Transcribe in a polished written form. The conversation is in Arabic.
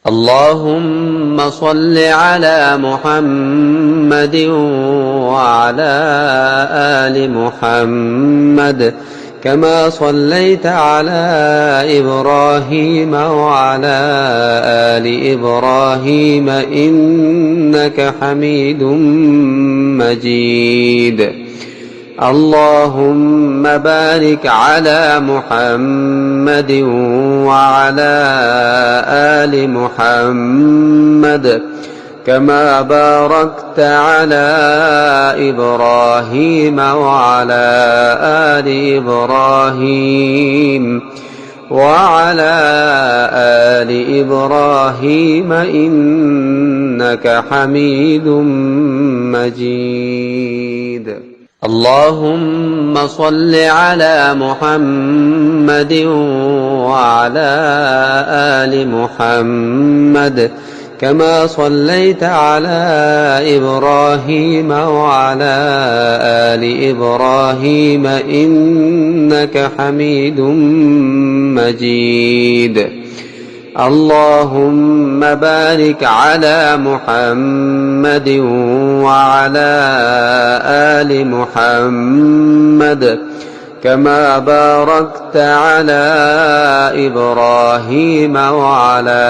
اللهم صل على محمد وعلى آل محمد كما صليت على إبراهيم وعلى آل إبراهيم إنك حميد مجيد. اللهم بارك على محمد وعلى آل محمد كما باركت على إبراهيم وعلى آل إبراهيم إنك حميد مجيد. اللهم صل على محمد وعلى آل محمد كما صليت على إبراهيم وعلى آل إبراهيم إنك حميد مجيد. اللهم بارك على محمد وعلى آل محمد كما باركت على إبراهيم وعلى